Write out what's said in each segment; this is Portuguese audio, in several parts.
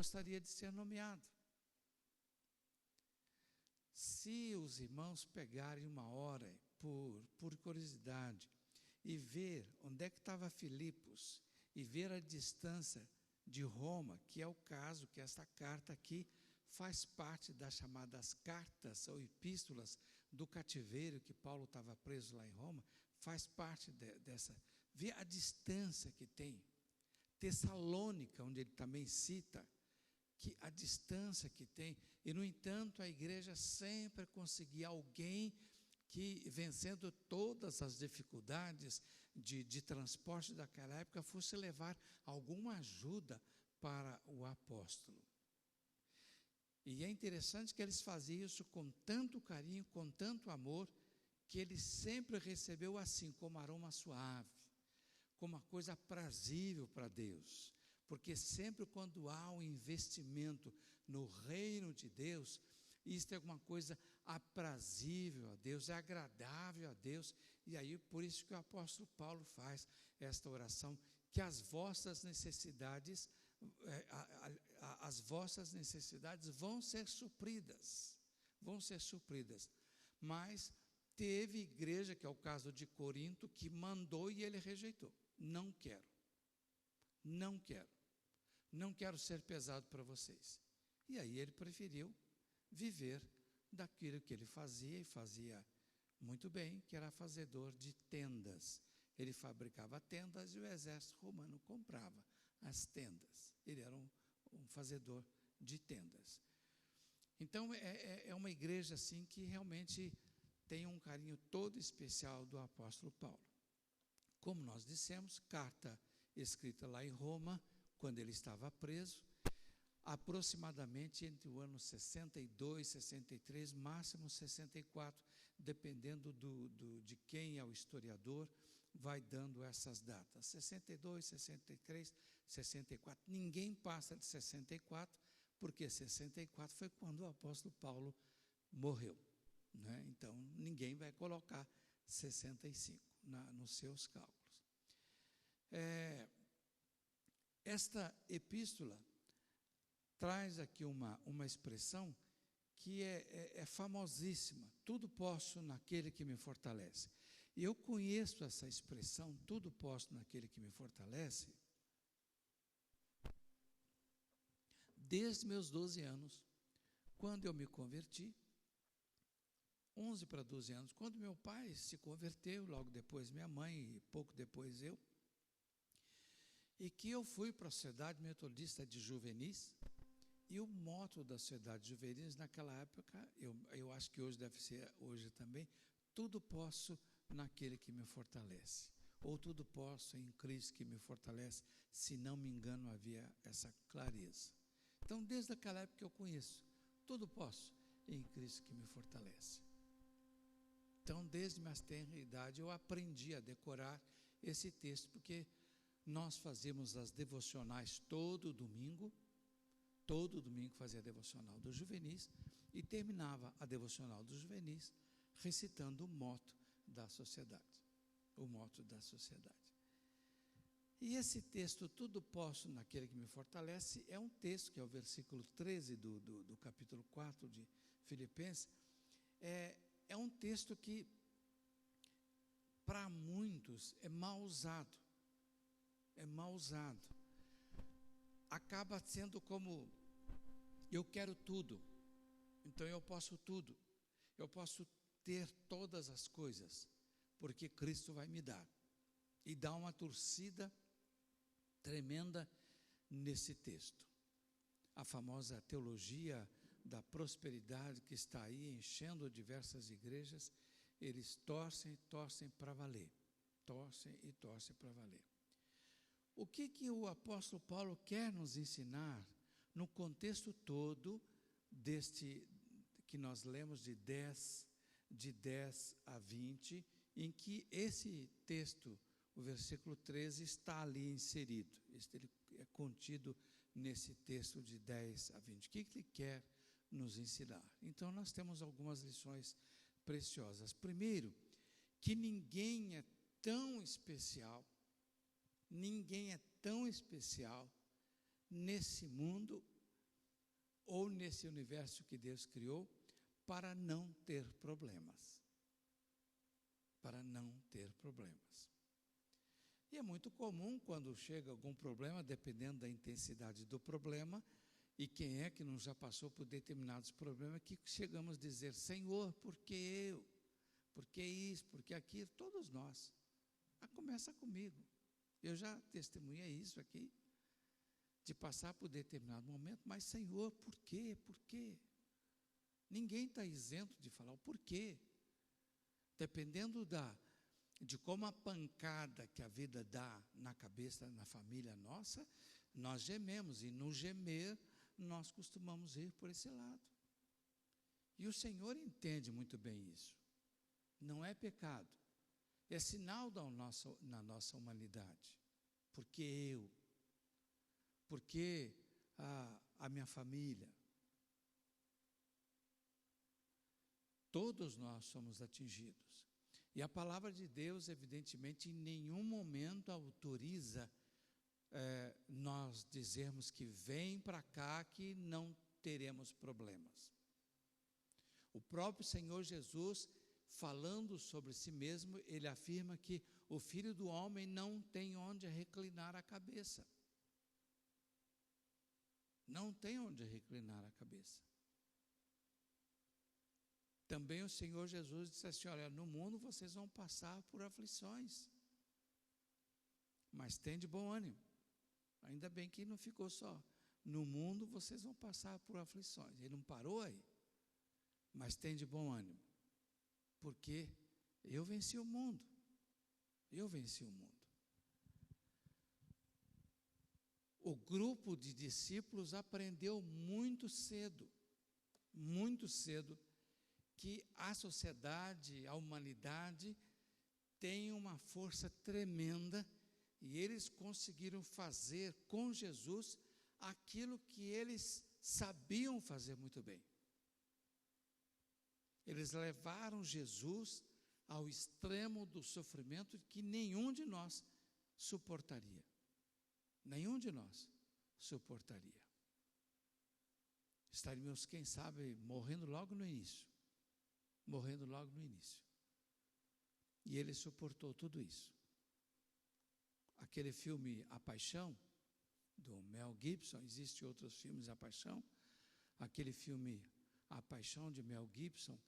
gostaria de ser nomeado. Se os irmãos pegarem uma hora, por curiosidade, e ver onde é que estava Filipos, e ver a distância de Roma, que é o caso que esta carta aqui faz parte das chamadas cartas ou epístolas do cativeiro, que Paulo estava preso lá em Roma, faz parte dessa. Vê a distância que tem. Tessalônica, onde ele também cita, que a distância que tem, e no entanto a igreja sempre conseguia alguém que, vencendo todas as dificuldades de transporte daquela época, fosse levar alguma ajuda para o apóstolo. E é interessante que eles faziam isso com tanto carinho, com tanto amor, que ele sempre recebeu assim, como aroma suave, como uma coisa aprazível para Deus. Porque sempre quando há um investimento no reino de Deus, isto é alguma coisa aprazível a Deus, é agradável a Deus, e aí por isso que o apóstolo Paulo faz esta oração, que as vossas necessidades vão ser supridas, mas teve igreja, que é o caso de Corinto, que mandou e ele rejeitou, não quero ser pesado para vocês, e aí ele preferiu viver daquilo que ele fazia, e fazia muito bem, que era fazedor de tendas. Ele fabricava tendas e o exército romano comprava as tendas. Ele era um fazedor de tendas. Então é uma igreja assim que realmente tem um carinho todo especial do apóstolo Paulo. Como nós dissemos, carta escrita lá em Roma, quando ele estava preso, aproximadamente entre o ano 62, 63, máximo 64, dependendo de quem é o historiador, vai dando essas datas, 62, 63, 64, ninguém passa de 64, porque 64 foi quando o apóstolo Paulo morreu, né? Então ninguém vai colocar 65 nos seus cálculos. Esta epístola traz aqui uma expressão que é famosíssima: tudo posso naquele que me fortalece. E eu conheço essa expressão, tudo posso naquele que me fortalece, desde meus 12 anos, quando eu me converti, 11 para 12 anos, quando meu pai se converteu, logo depois minha mãe e pouco depois eu, e que eu fui para a Sociedade Metodista de Juvenis. E o moto da Sociedade de Juvenis naquela época, eu acho que hoje deve ser hoje também, tudo posso naquele que me fortalece, ou tudo posso em Cristo que me fortalece, se não me engano havia essa clareza. Então desde aquela época eu conheço, tudo posso em Cristo que me fortalece. Então desde minha tenra idade eu aprendi a decorar esse texto, porque nós fazíamos as devocionais todo domingo fazia a devocional dos juvenis, e terminava a devocional dos juvenis recitando o moto da sociedade, E esse texto, tudo posso naquele que me fortalece, é um texto que é o versículo 13 do capítulo 4 de Filipenses. É um texto que para muitos é mal usado, acaba sendo como: eu quero tudo, então eu posso tudo, eu posso ter todas as coisas, porque Cristo vai me dar, e dá uma torcida tremenda nesse texto. A famosa teologia da prosperidade que está aí enchendo diversas igrejas, eles torcem para valer, O que o apóstolo Paulo quer nos ensinar no contexto todo deste que nós lemos de 10 a 20, em que esse texto, o versículo 13, está ali inserido, ele é contido nesse texto de 10 a 20. O que ele quer nos ensinar? Então nós temos algumas lições preciosas. Primeiro, que ninguém é tão especial nesse mundo ou nesse universo que Deus criou, para não ter problemas. Para não ter problemas. E é muito comum quando chega algum problema, dependendo da intensidade do problema, e quem é que não já passou por determinados problemas, que chegamos a dizer: Senhor, por que eu? Por que isso? Por que aquilo? Todos nós. Começa comigo. Eu já testemunhei isso aqui, de passar por determinado momento, mas Senhor, por quê? Por quê? Ninguém está isento de falar o porquê. Dependendo de como a pancada que a vida dá na cabeça, na família nossa, nós gememos, e no gemer, nós costumamos ir por esse lado. E o Senhor entende muito bem isso. Não é pecado, é sinal na nossa humanidade. Porque eu, porque a minha família, todos nós somos atingidos. E a palavra de Deus, evidentemente, em nenhum momento autoriza nós dizermos que vem para cá que não teremos problemas. O próprio Senhor Jesus, falando sobre si mesmo, ele afirma que o Filho do Homem não tem onde reclinar a cabeça. Não tem onde reclinar a cabeça. Também o Senhor Jesus disse assim: olha, no mundo vocês vão passar por aflições, mas tem de bom ânimo. Ainda bem que não ficou só. No mundo vocês vão passar por aflições. Ele não parou aí. Mas tem de bom ânimo. Porque eu venci o mundo. Eu venci o mundo. O grupo de discípulos aprendeu muito cedo, que a sociedade, a humanidade, tem uma força tremenda, e eles conseguiram fazer com Jesus aquilo que eles sabiam fazer muito bem. Eles levaram Jesus ao extremo do sofrimento que nenhum de nós suportaria. Nenhum de nós suportaria. Estaríamos, quem sabe, morrendo logo no início. Morrendo logo no início. E ele suportou tudo isso. Aquele filme A Paixão, do Mel Gibson, existem outros filmes A Paixão. Aquele filme A Paixão de Mel Gibson,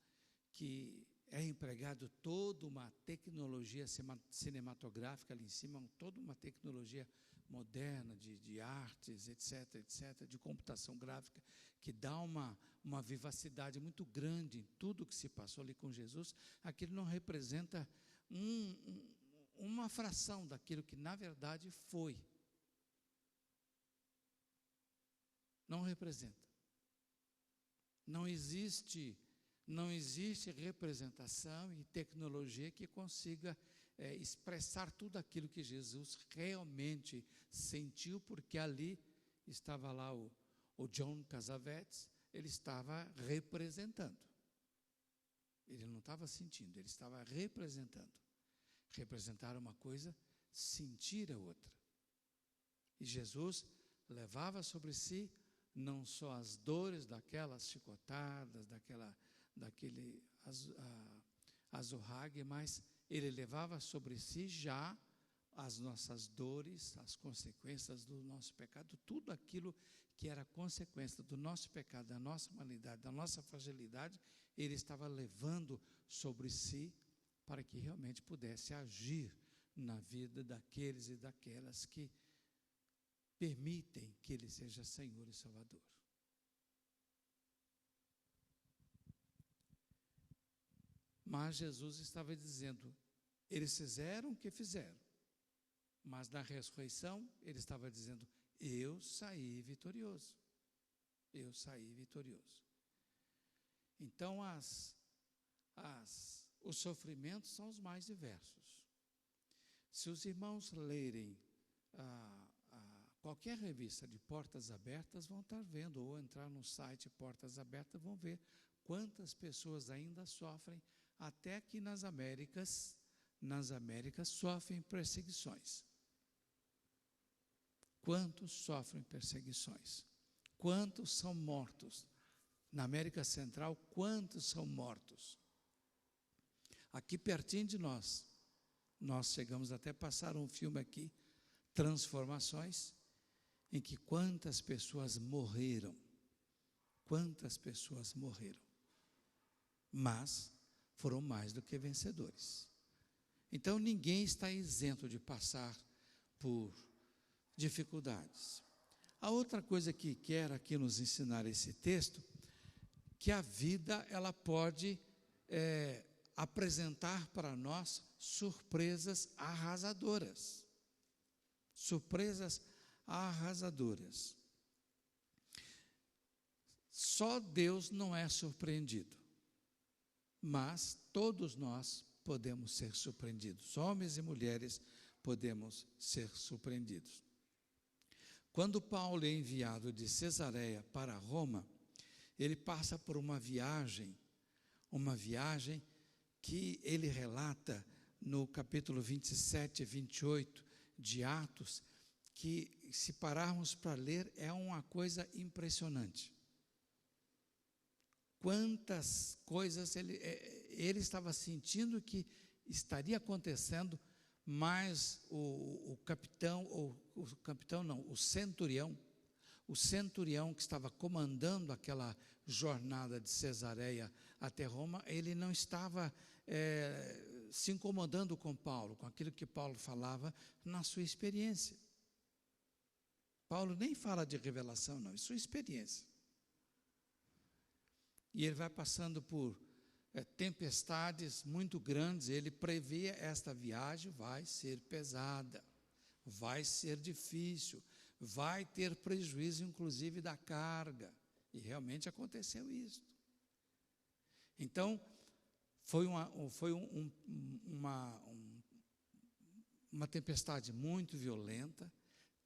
que é empregado toda uma tecnologia cinematográfica ali em cima, toda uma tecnologia moderna de artes, etc., de computação gráfica, que dá uma vivacidade muito grande em tudo que se passou ali com Jesus. Aquilo não representa uma fração daquilo que na verdade foi. Não representa. Não existe representação e tecnologia que consiga expressar tudo aquilo que Jesus realmente sentiu, porque ali estava lá o John Cassavetes, ele estava representando. Ele não estava sentindo, ele estava representando. Representar uma coisa, sentir a outra. E Jesus levava sobre si não só as dores daquelas chicotadas, daquele azorrague, mas ele levava sobre si já as nossas dores, as consequências do nosso pecado, tudo aquilo que era consequência do nosso pecado, da nossa humanidade, da nossa fragilidade, ele estava levando sobre si para que realmente pudesse agir na vida daqueles e daquelas que permitem que ele seja Senhor e Salvador. Mas Jesus estava dizendo, eles fizeram o que fizeram, mas na ressurreição ele estava dizendo, eu saí vitorioso. Eu saí vitorioso. Então os sofrimentos são os mais diversos. Se os irmãos lerem qualquer revista de Portas Abertas, vão estar vendo, ou entrar no site Portas Abertas, vão ver quantas pessoas ainda sofrem, até que nas Américas sofrem perseguições. Quantos sofrem perseguições? Quantos são mortos? Na América Central, quantos são mortos? Aqui pertinho de nós chegamos até a passar um filme aqui, Transformações, em que quantas pessoas morreram. Quantas pessoas morreram. Mas foram mais do que vencedores. Então ninguém está isento de passar por dificuldades. A outra coisa que quer aqui nos ensinar esse texto, que a vida ela pode apresentar para nós surpresas arrasadoras. Surpresas arrasadoras. Só Deus não é surpreendido, mas todos nós podemos ser surpreendidos. Homens e mulheres podemos ser surpreendidos. Quando Paulo é enviado de Cesareia para Roma, ele passa por uma viagem que ele relata no capítulo 27 e 28 de Atos, que se pararmos para ler, é uma coisa impressionante. Quantas coisas ele estava sentindo que estaria acontecendo, mas o centurião que estava comandando aquela jornada de Cesareia até Roma, ele não estava se incomodando com Paulo, com aquilo que Paulo falava na sua experiência. Paulo nem fala de revelação, não, é sua experiência. E ele vai passando por tempestades muito grandes, ele prevê esta viagem vai ser pesada, vai ser difícil, vai ter prejuízo inclusive da carga, e realmente aconteceu isso. Então, foi uma tempestade muito violenta,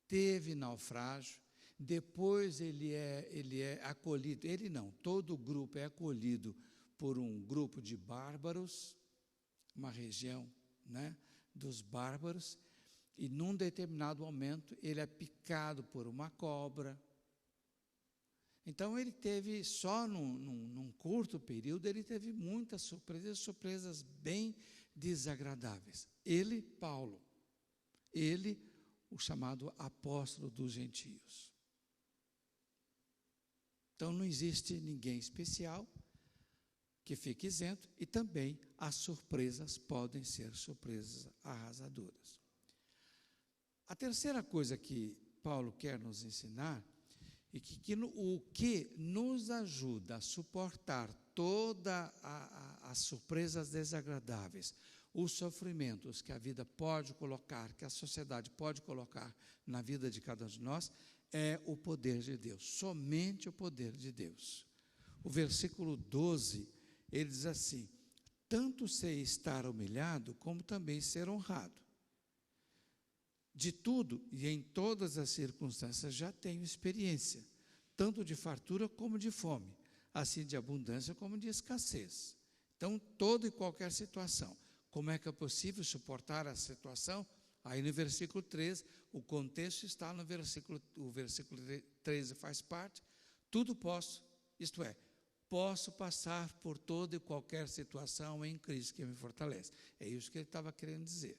teve naufrágio, depois ele é acolhido, ele não, todo o grupo é acolhido por um grupo de bárbaros, uma região, dos bárbaros, e num determinado momento ele é picado por uma cobra. Então ele teve, só num curto período, ele teve muitas surpresas bem desagradáveis. Ele, Paulo, ele, o chamado apóstolo dos gentios. Então não existe ninguém especial que fique isento, e também as surpresas podem ser surpresas arrasadoras. A terceira coisa que Paulo quer nos ensinar é que o que nos ajuda a suportar todas as surpresas desagradáveis, os sofrimentos que a vida pode colocar, que a sociedade pode colocar na vida de cada um de nós, é o poder de Deus, somente o poder de Deus. O versículo 12, ele diz assim: tanto sei estar humilhado, como também ser honrado. De tudo e em todas as circunstâncias já tenho experiência, tanto de fartura como de fome, assim de abundância como de escassez. Então, toda e qualquer situação. Como é que é possível suportar a situação? Aí no versículo 13, o contexto está no versículo 13 faz parte, tudo posso, isto é, posso passar por toda e qualquer situação em Cristo que me fortalece. É isso que ele estava querendo dizer.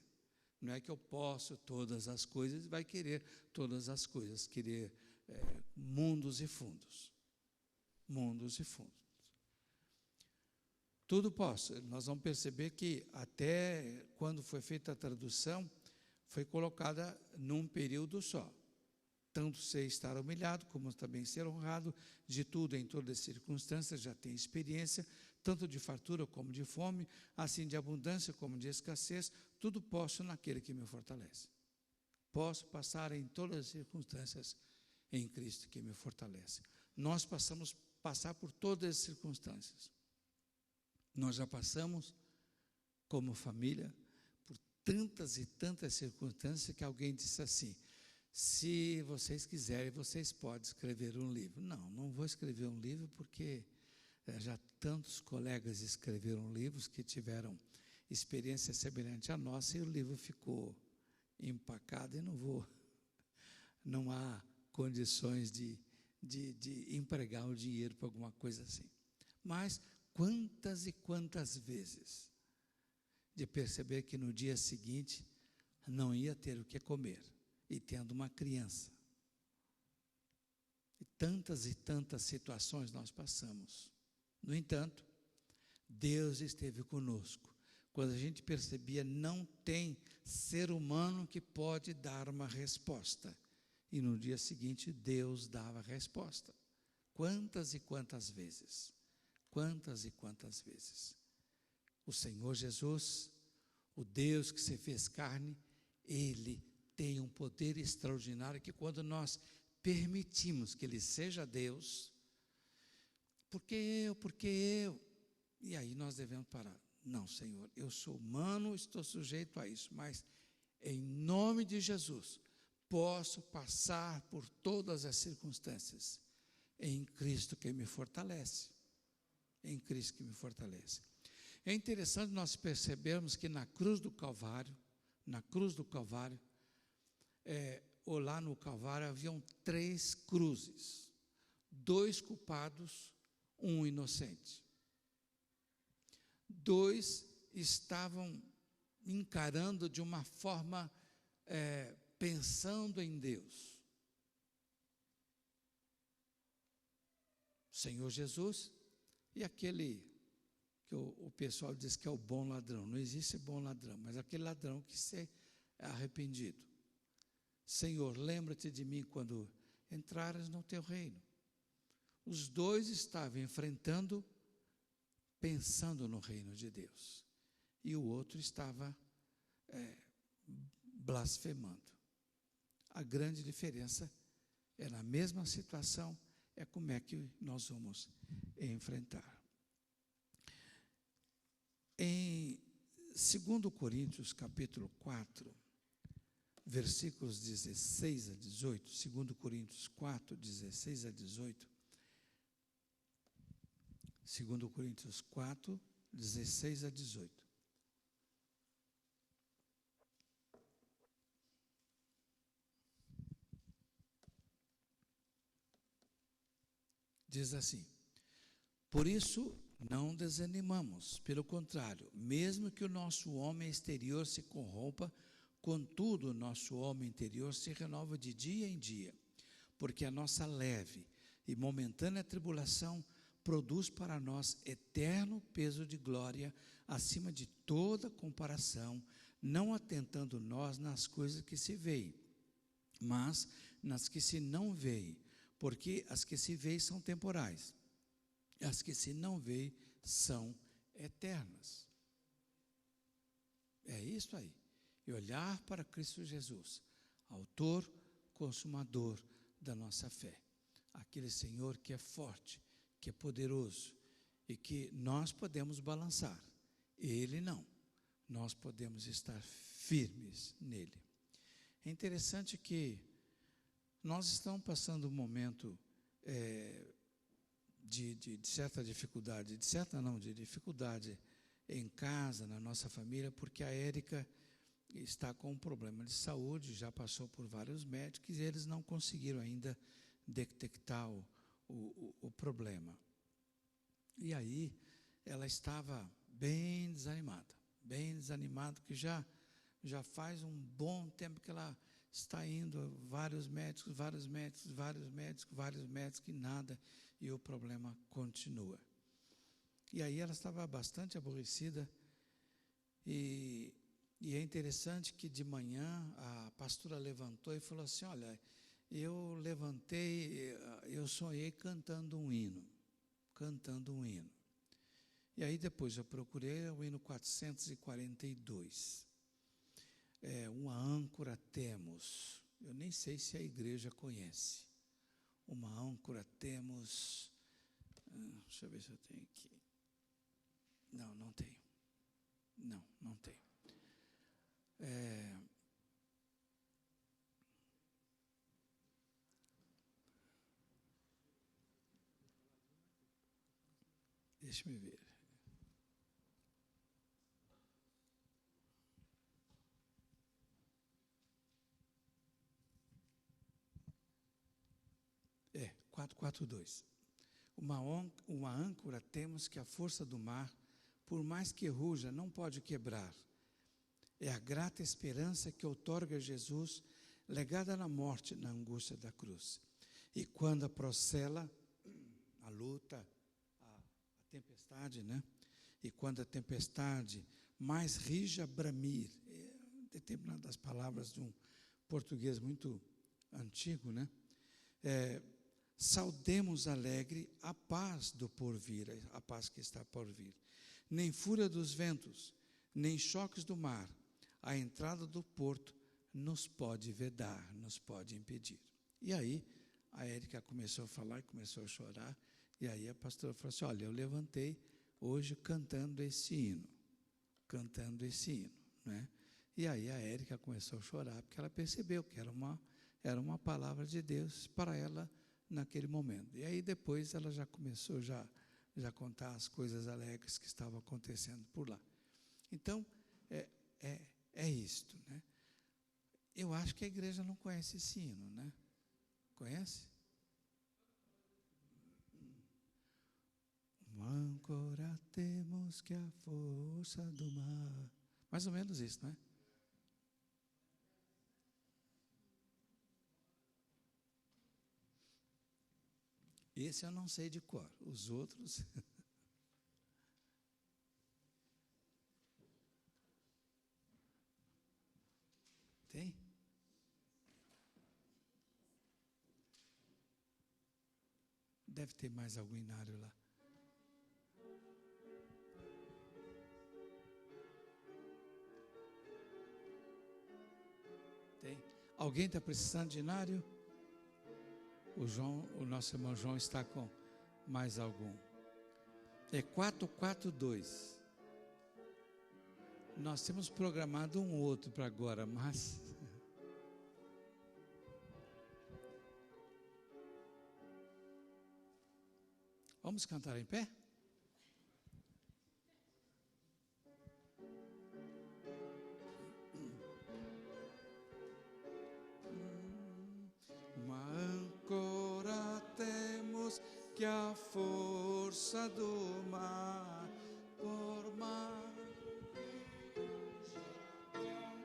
Não é que eu posso todas as coisas, vai querer todas as coisas, querer mundos e fundos. Mundos e fundos. Tudo posso. Nós vamos perceber que até quando foi feita a tradução, foi colocada num período só. Tanto sei estar humilhado, como também ser honrado, de tudo em todas as circunstâncias, já tem experiência, tanto de fartura como de fome, assim de abundância como de escassez, tudo posso naquele que me fortalece. Posso passar em todas as circunstâncias em Cristo que me fortalece. Nós passar por todas as circunstâncias. Nós já passamos, como família, por tantas e tantas circunstâncias que alguém disse assim: se vocês quiserem, vocês podem escrever um livro. Não vou escrever um livro porque já tantos colegas escreveram livros que tiveram experiência semelhante à nossa e o livro ficou empacado e não há condições de de empregar o dinheiro para alguma coisa assim. Mas quantas e quantas vezes de perceber que no dia seguinte não ia ter o que comer, e tendo uma criança. E tantas situações nós passamos. No entanto, Deus esteve conosco. Quando a gente percebia, não tem ser humano que pode dar uma resposta. E no dia seguinte, Deus dava a resposta. Quantas e quantas vezes? Quantas e quantas vezes? O Senhor Jesus, o Deus que se fez carne, Ele tem um poder extraordinário que quando nós permitimos que Ele seja Deus, porque eu, e aí nós devemos parar. Não, Senhor, eu sou humano, estou sujeito a isso, mas em nome de Jesus, posso passar por todas as circunstâncias, em Cristo que me fortalece, em Cristo que me fortalece. É interessante nós percebermos que na cruz do Calvário, ou lá no Calvário, haviam 3 cruzes, 2 culpados, 1 inocente. 2 estavam encarando de uma forma, pensando em Deus. Senhor Jesus e aquele que o pessoal diz que é o bom ladrão. Não existe bom ladrão, mas aquele ladrão que se é arrependido. Senhor, lembra-te de mim quando entrares no teu reino. Os 2 estavam enfrentando, pensando no reino de Deus. E o outro estava blasfemando. A grande diferença é na mesma situação, é como é que nós vamos enfrentar. Em 2 Coríntios capítulo 4, versículos 16 a 18, 2 Coríntios 4, 16 a 18, 2 Coríntios 4, 16 a 18. Diz assim: por isso não desanimamos, pelo contrário, mesmo que o nosso homem exterior se corrompa, contudo o nosso homem interior se renova de dia em dia, porque a nossa leve e momentânea tribulação produz para nós eterno peso de glória acima de toda comparação, não atentando nós nas coisas que se veem, mas nas que se não veem, porque as que se veem são temporais, as que se não veem são eternas. É isso aí. E olhar para Cristo Jesus, autor, consumador da nossa fé. Aquele Senhor que é forte, que é poderoso e que nós podemos balançar. Ele não. Nós podemos estar firmes nele. É interessante que nós estamos passando um momento de certa dificuldade, de dificuldade em casa, na nossa família, porque a Érica está com um problema de saúde, já passou por vários médicos e eles não conseguiram ainda detectar o problema. E aí ela estava bem desanimada, que já faz um bom tempo que ela está indo a vários médicos, e nada, e o problema continua. E aí ela estava bastante aborrecida, e é interessante que de manhã a pastora levantou e falou assim: olha, eu sonhei cantando um hino. E aí depois eu procurei o hino 442. Uma âncora temos. Eu nem sei se a igreja conhece. Uma âncora temos. Deixa eu ver se eu tenho aqui. Não tenho. Não tenho. Deixa-me ver. 4:2. Uma âncora temos que a força do mar, por mais que ruja, não pode quebrar. É a grata esperança que outorga Jesus, legada na morte, na angústia da cruz. E quando a procela, a luta, a tempestade, né? E quando a tempestade mais rija bramir, determinadas palavras de um português muito antigo, né? Saudemos alegre a paz do porvir, a paz que está por vir. Nem fúria dos ventos, nem choques do mar, a entrada do porto nos pode vedar, nos pode impedir. E aí, a Érica começou a falar, começou a chorar, e aí a pastora falou assim, olha, eu levantei hoje cantando esse hino, né? E aí a Érica começou a chorar, porque ela percebeu que era uma palavra de Deus para ela naquele momento. E aí depois ela já começou já a contar as coisas alegres que estavam acontecendo por lá. Então, é isto, né? Eu acho que a igreja não conhece esse hino, né? Conhece? Uma âncora temos que a força do mar. Mais ou menos isso, não é? Esse eu não sei de cor. Os outros. Tem? Deve ter mais algum inário lá. Tem? Alguém está precisando de inário? O nosso irmão João está com mais algum. É 442. Nós temos programado um outro para agora, mas... Vamos cantar em pé? Uma âncora temos que a força do mar por mar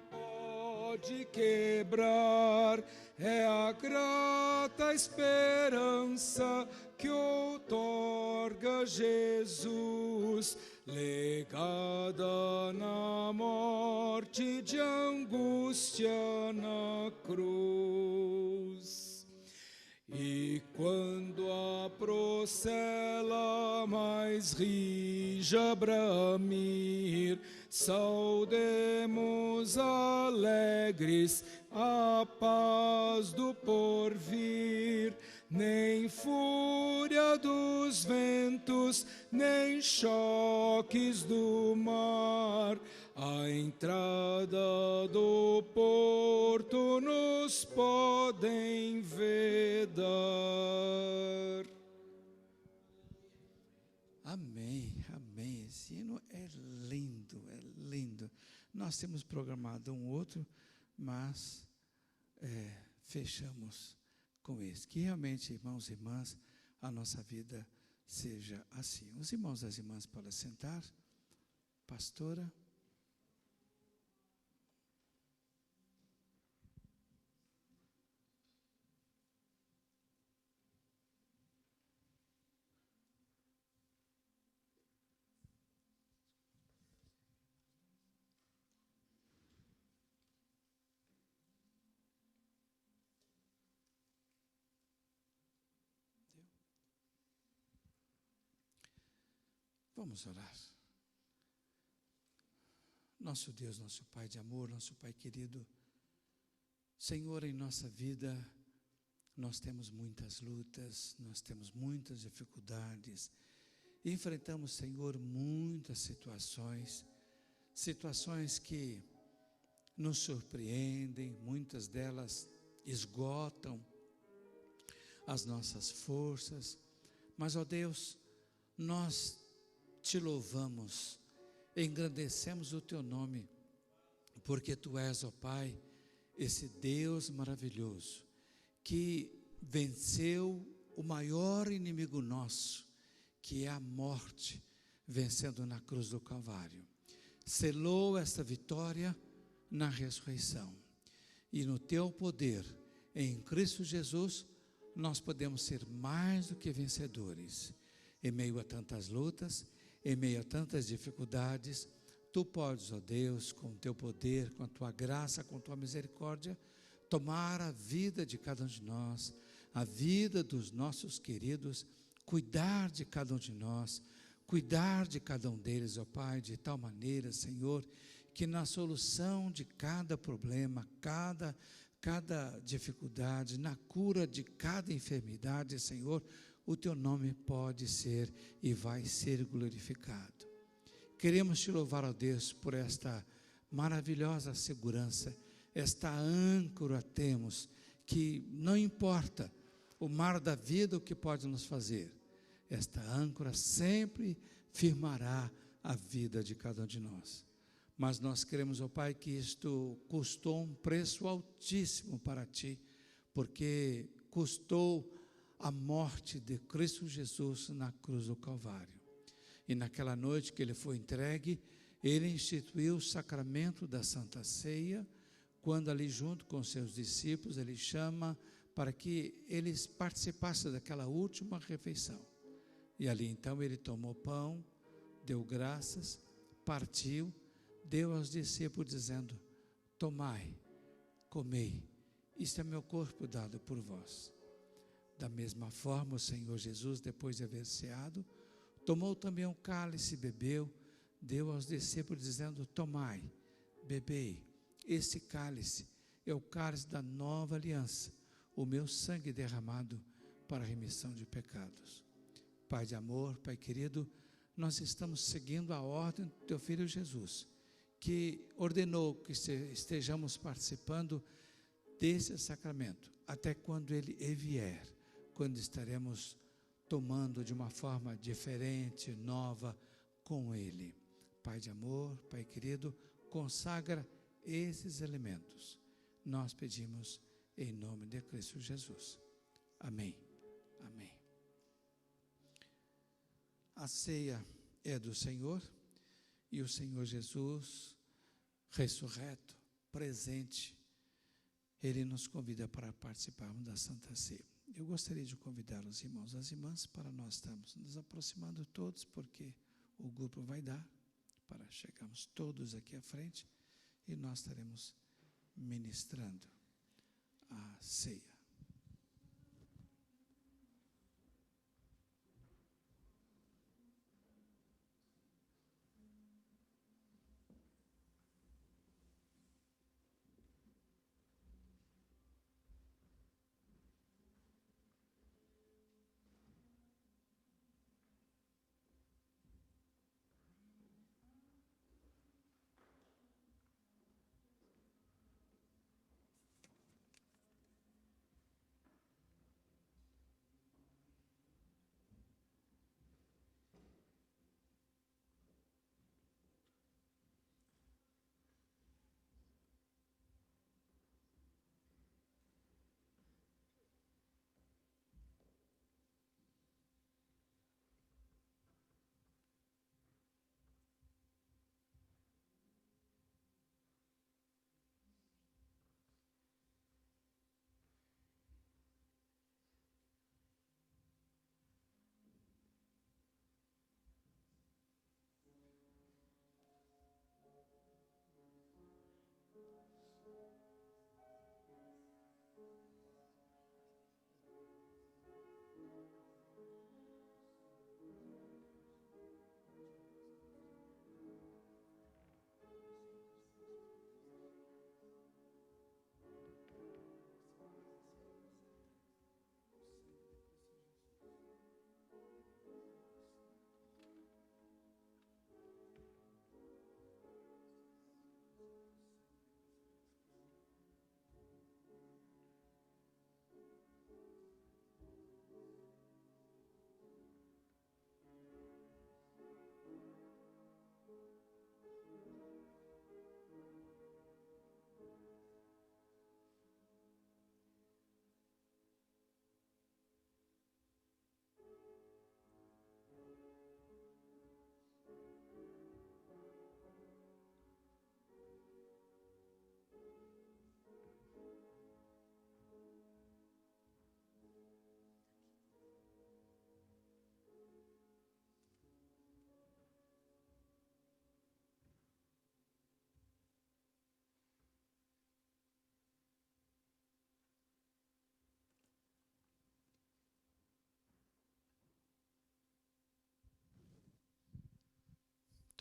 pode quebrar, é a grata esperança que outorga Jesus, legada na morte de angústia na cruz. E quando a procela mais rija bramir, saudemos alegres a paz do porvir. Nem fúria dos ventos, nem choques do mar, a entrada do porto nos podem vedar. Amém, amém. Esse hino é lindo, é lindo. Nós temos programado um outro, mas fechamos com esse. Que realmente, irmãos e irmãs, a nossa vida seja assim. Os irmãos e as irmãs podem sentar. Pastora. Vamos orar. Nosso Deus, nosso Pai de amor, nosso Pai querido, Senhor, em nossa vida nós temos muitas lutas, nós temos muitas dificuldades, enfrentamos, Senhor, muitas situações que nos surpreendem, muitas delas esgotam as nossas forças, mas, ó Deus, nós te louvamos, engrandecemos o teu nome, porque tu és, ó Pai, esse Deus maravilhoso, que venceu o maior inimigo nosso, que é a morte, vencendo na cruz do Calvário. Selou esta vitória na ressurreição. E no teu poder, em Cristo Jesus, nós podemos ser mais do que vencedores. Em meio a tantas lutas, em meio a tantas dificuldades, tu podes, ó Deus, com o teu poder, com a tua graça, com a tua misericórdia, tomar a vida de cada um de nós, a vida dos nossos queridos, cuidar de cada um de nós, cuidar de cada um deles, ó Pai, de tal maneira, Senhor, que na solução de cada problema, cada dificuldade, na cura de cada enfermidade, Senhor, o teu nome pode ser e vai ser glorificado. Queremos te louvar, ó Deus, por esta maravilhosa segurança, esta âncora temos, que não importa o mar da vida o que pode nos fazer, esta âncora sempre firmará a vida de cada um de nós. Mas nós queremos, ó Pai, que isto custou um preço altíssimo para Ti, porque custou a morte de Cristo Jesus na cruz do Calvário. E naquela noite que Ele foi entregue, Ele instituiu o sacramento da Santa Ceia, quando ali junto com seus discípulos, Ele chama para que eles participassem daquela última refeição. E ali então Ele tomou pão, deu graças, partiu, deu aos discípulos dizendo: tomai, comei, isto é meu corpo dado por vós. Da mesma forma o Senhor Jesus, depois de haver ceado, tomou também um cálice e bebeu, deu aos discípulos dizendo: tomai, bebei, este cálice é o cálice da nova aliança, o meu sangue derramado para a remissão de pecados. Pai de amor, Pai querido, nós estamos seguindo a ordem do teu Filho Jesus, que ordenou que estejamos participando desse sacramento, até quando Ele vier, quando estaremos tomando de uma forma diferente, nova, com Ele. Pai de amor, Pai querido, consagra esses elementos. Nós pedimos em nome de Cristo Jesus. Amém. Amém. A ceia é do Senhor, e o Senhor Jesus, ressurreto, presente, Ele nos convida para participarmos da Santa Ceia. Eu gostaria de convidar os irmãos e as irmãs para nós estarmos nos aproximando todos, porque o grupo vai dar para chegarmos todos aqui à frente e nós estaremos ministrando a ceia.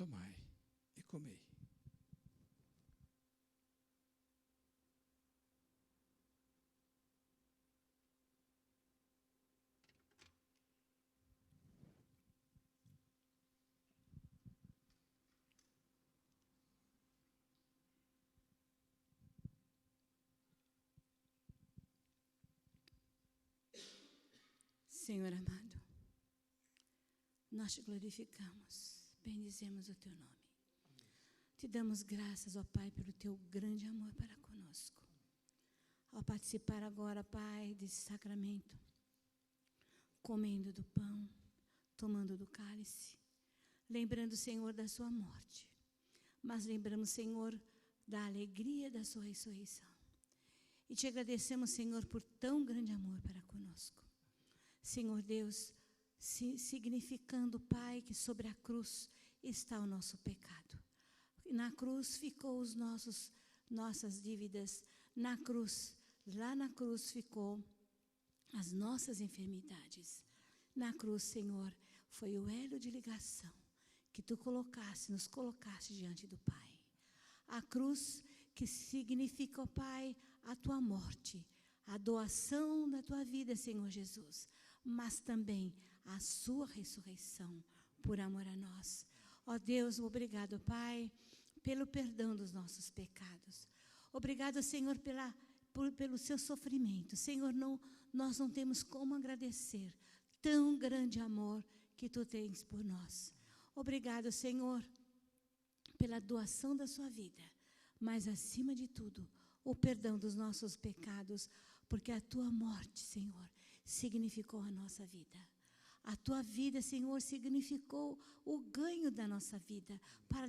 Tomai e comei. Senhor amado, nós te glorificamos, bendizemos o teu nome. Te damos graças, ó Pai, pelo teu grande amor para conosco. Ao participar agora, Pai, desse sacramento, comendo do pão, tomando do cálice, lembrando, Senhor, da sua morte, mas lembramos, Senhor, da alegria da sua ressurreição. E te agradecemos, Senhor, por tão grande amor para conosco. Senhor Deus, significando, Pai, que sobre a cruz está o nosso pecado. Na cruz ficou nossas dívidas. Lá na cruz ficou as nossas enfermidades. Na cruz, Senhor, foi o elo de ligação que tu nos colocaste diante do Pai. A cruz que significa, ó Pai, a tua morte, a doação da tua vida, Senhor Jesus, mas também a sua ressurreição por amor a nós. Ó Deus, obrigado, Pai, pelo perdão dos nossos pecados. Obrigado, Senhor, pelo seu sofrimento. Senhor, nós não temos como agradecer tão grande amor que tu tens por nós. Obrigado, Senhor, pela doação da sua vida, mas acima de tudo, o perdão dos nossos pecados, porque a tua morte, Senhor, significou a nossa vida. A tua vida, Senhor, significou o ganho da nossa vida para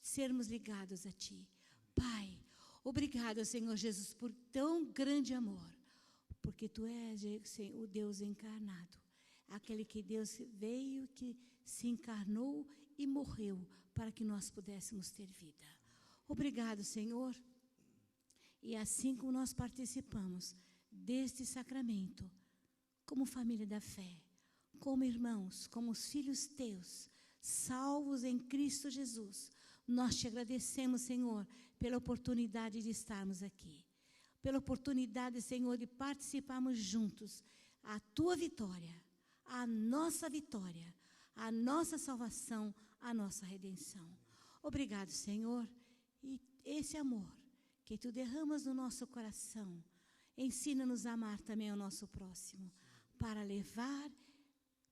sermos ligados a ti. Pai, obrigado, Senhor Jesus, por tão grande amor, porque tu és o Deus encarnado, aquele que Deus veio, que se encarnou e morreu para que nós pudéssemos ter vida. Obrigado, Senhor. E assim como nós participamos deste sacramento, como família da fé, como irmãos, como os filhos teus, salvos em Cristo Jesus, nós te agradecemos, Senhor, pela oportunidade de estarmos aqui, pela oportunidade, Senhor, de participarmos juntos a tua vitória, a nossa vitória, a nossa salvação, a nossa redenção. Obrigado, Senhor, e esse amor que tu derramas no nosso coração, ensina-nos a amar também o nosso próximo, para levar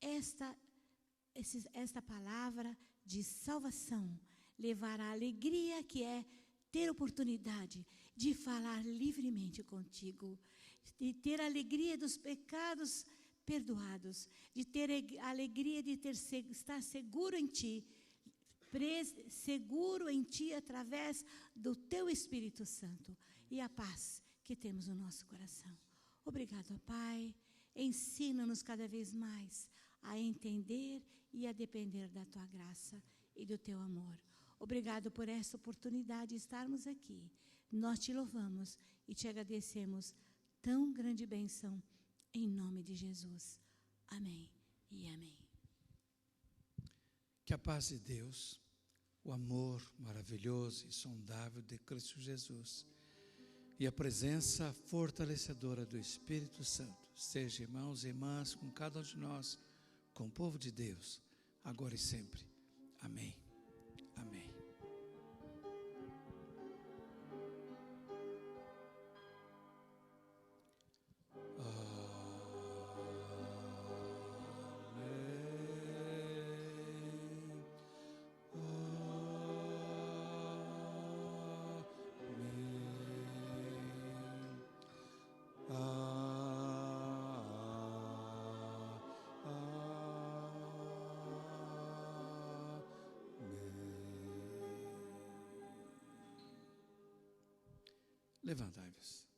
esta palavra de salvação, levar a alegria que é ter oportunidade de falar livremente contigo, de ter a alegria dos pecados perdoados, de ter a alegria de estar seguro em ti, seguro em ti através do teu Espírito Santo e a paz que temos no nosso coração. Obrigado, Pai. Ensina-nos cada vez mais a entender e a depender da tua graça e do teu amor. Obrigado por essa oportunidade de estarmos aqui. Nós te louvamos e te agradecemos tão grande bênção em nome de Jesus. Amém e amém. Que a paz de Deus, o amor maravilhoso e sondável de Cristo Jesus e a presença fortalecedora do Espírito Santo seja, irmãos e irmãs, com cada um de nós, com o povo de Deus, agora e sempre. Amém. Amém. Levantai-vos.